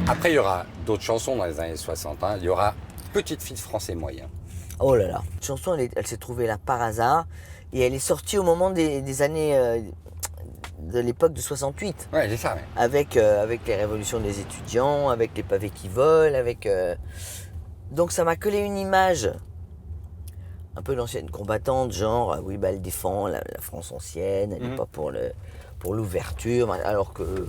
Après, il y aura d'autres chansons dans les années 60. Hein. Il y aura Petite fille de français moyen. Oh là là. Cette chanson, elle s'est trouvée là par hasard. Et elle est sortie au moment des années... de l'époque de 68. Ouais, c'est ça, ouais. Avec les révolutions des étudiants, avec les pavés qui volent, avec... Donc ça m'a collé une image un peu d'ancienne combattante, genre, oui, bah, elle défend la France ancienne, elle n'est pas pour l'ouverture, alors que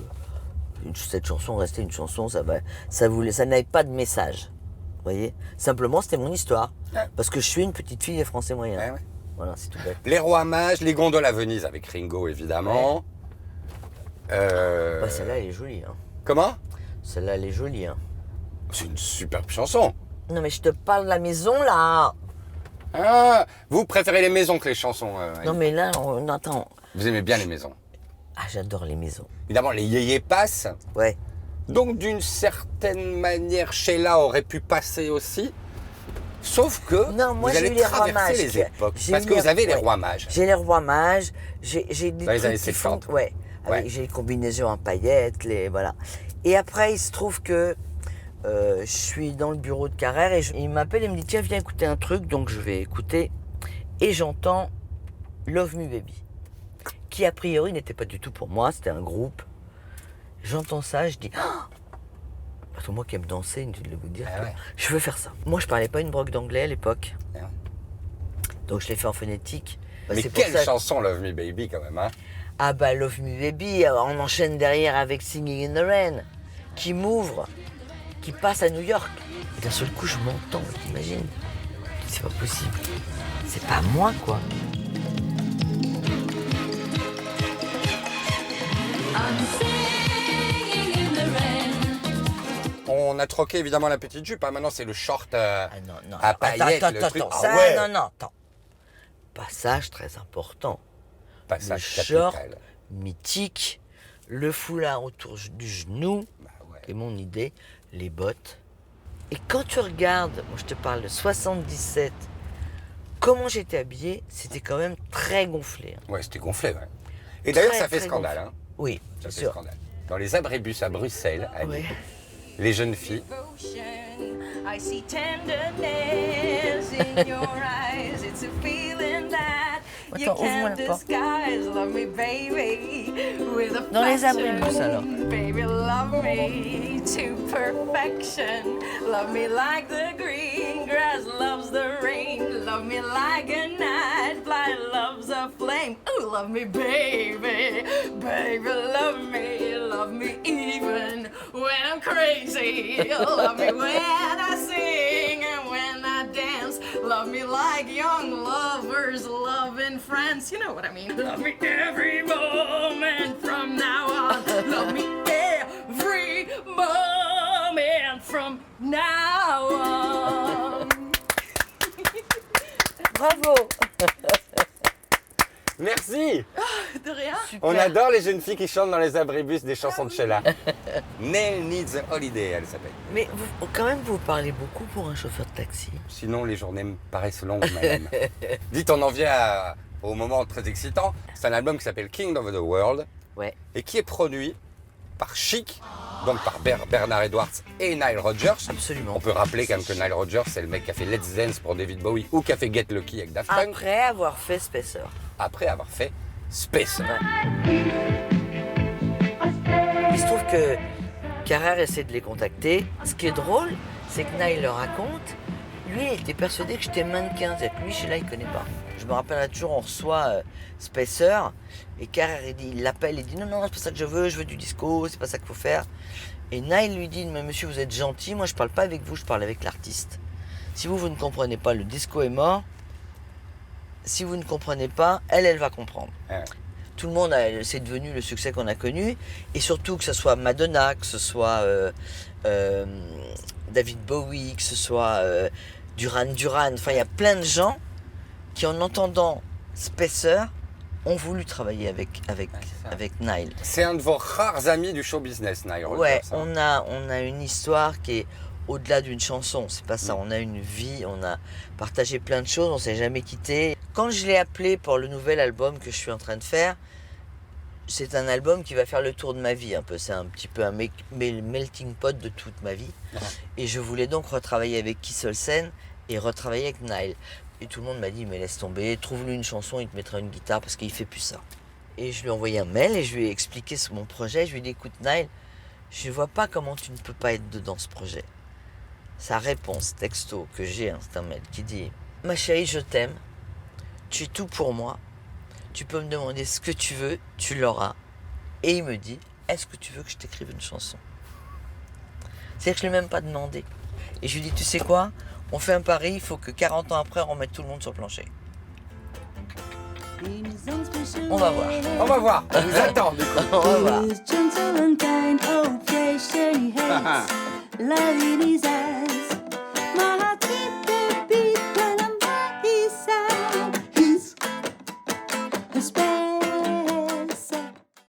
cette chanson restait une chanson, ça n'avait pas de message. Vous voyez ? Simplement, c'était mon histoire. Ouais. Parce que je suis une petite fille des Français moyens. Ouais, ouais. Voilà, c'est tout bête. Les Rois Mages, les Gondoles à Venise avec Ringo, évidemment. Bah, celle-là, elle est jolie. Hein. Comment ? Celle-là, elle est jolie. Hein. C'est une superbe chanson. Non, mais je te parle de la maison, là. Ah, vous préférez les maisons que les chansons Non, mais là, on attend. Vous aimez bien les maisons. Ah, j'adore les maisons. Évidemment, les yéyés passent. Ouais. Donc, d'une certaine manière, Sheila aurait pu passer aussi. Sauf que Non, moi, vous j'ai allez eu les rois traverser mages. les époques. J'ai Parce eu que vous avez les ouais. Rois Mages. J'ai les rois mages. J'ai des Dans les trucs années qui font... 70. Ouais. Ouais. J'ai les combinaisons en paillettes, voilà. Et après, il se trouve que je suis dans le bureau de Carrère et il m'appelle et me dit, tiens, viens écouter un truc. Donc, je vais écouter. Et j'entends Love Me Baby, qui a priori n'était pas du tout pour moi, c'était un groupe. J'entends ça, je dis, parce que moi qui aime danser, inutile de vous dire que je veux faire ça. Moi je parlais pas une brogue d'anglais à l'époque, donc je l'ai fait en phonétique. Mais quelle chanson Love Me Baby quand même, hein. Ah bah Love Me Baby, on enchaîne derrière avec Singing in the Rain, qui m'ouvre, qui passe à New York. Et d'un seul coup je m'entends, t'imagines ? C'est pas possible. C'est pas moi, quoi. On a troqué évidemment la petite jupe. Hein. Maintenant, c'est le short non. à paillettes. Attends, Ah ça, ouais. non, attends. Passage très important. Passage le short capital. mythique, le foulard autour du genou, Bah ouais. c'est mon idée, les bottes. Et quand tu regardes, moi je te parle de 77, comment j'étais habillé, c'était quand même très gonflé. Ouais, c'était gonflé, ouais. Et d'ailleurs, Très, ça fait très scandale. gonflé. Hein. Oui, Ça bien fait sûr. scandale. Dans les abribus à Bruxelles, à Ouais. Lille, les jeunes filles. I see tenderness in your eyes. It's a feeling that you Attends, ouvre-moi can't la porte. disguise. Love me, baby, with a Dans les passion. abribus, alors. Baby, love me to perfection. Love me like the green grass loves the rain. Love me like a night fly loves a flame. Ooh, love me, baby, baby, love me even when I'm crazy. Love me when I sing and when I dance. Love me like young lovers love in France. You know what I mean. Love me every moment from now on. Love me every moment from now on. Bravo. Merci. De rien. Super. On adore les jeunes filles qui chantent dans les abribus des chansons de Sheila. Nell Needs a Holiday, elle s'appelle. Mais quand même, vous parlez beaucoup pour un chauffeur de taxi. Sinon, les journées me paraissent longues, madame. Dites, on en vient au moment très excitant. C'est un album qui s'appelle King of the World Ouais. et qui est produit par Chic, donc par Bernard Edwards et Nile Rodgers. Absolument. On peut rappeler quand même que Nile Rodgers, c'est le mec qui a fait Let's Dance pour David Bowie ou qui a fait Get Lucky avec Daft Punk, Après avoir fait Spacer. après avoir fait Space. Il se trouve que Carrère essaie de les contacter. Ce qui est drôle, c'est que Nile le raconte. Lui, il était persuadé que j'étais mannequin. C'est-à-dire que lui, Sheila, il connaît pas. Je me rappellerai toujours, on reçoit Spacer. Et Carrère, il l'appelle, il dit non, c'est pas ça que je veux du disco, c'est pas ça qu'il faut faire. Et Nile lui dit, mais monsieur, vous êtes gentil, moi je parle pas avec vous, je parle avec l'artiste. Si vous ne comprenez pas, le disco est mort. Si vous ne comprenez pas, elle va comprendre. Ouais. Tout le monde, c'est devenu le succès qu'on a connu. Et surtout que ce soit Madonna, que ce soit David Bowie, que ce soit Duran Duran. Enfin, il y a plein de gens qui, en entendant Spacer, ont voulu travailler avec Nile. C'est un de vos rares amis du show business, Nile Rodgers. Ouais, hein. on a une histoire qui est au-delà d'une chanson. C'est pas ça. On a une vie, on a partagé plein de choses, on s'est jamais quitté. Quand je l'ai appelé pour le nouvel album que je suis en train de faire, c'est un album qui va faire le tour de ma vie un peu. C'est un petit peu un melting pot de toute ma vie. Et je voulais donc retravailler avec Keith Olsen et retravailler avec Nile. Et tout le monde m'a dit, mais laisse tomber, trouve-lui une chanson, il te mettra une guitare parce qu'il fait plus ça. Et je lui ai envoyé un mail et je lui ai expliqué mon projet. Je lui ai dit, écoute Nile, je ne vois pas comment tu ne peux pas être dedans ce projet. Sa réponse texto que j'ai, c'est un mail qui dit, ma chérie, je t'aime, tu es tout pour moi, tu peux me demander ce que tu veux, tu l'auras. Et il me dit, est-ce que tu veux que je t'écrive une chanson? C'est-à-dire que je ne l'ai même pas demandé. Et je lui ai dit, tu sais quoi, on fait un pari, il faut que 40 ans après, on remette tout le monde sur le plancher. On va voir. On va voir, on vous attend du coup. On va voir. Gentle and kind, oh, patient he hates. Love in his eyes.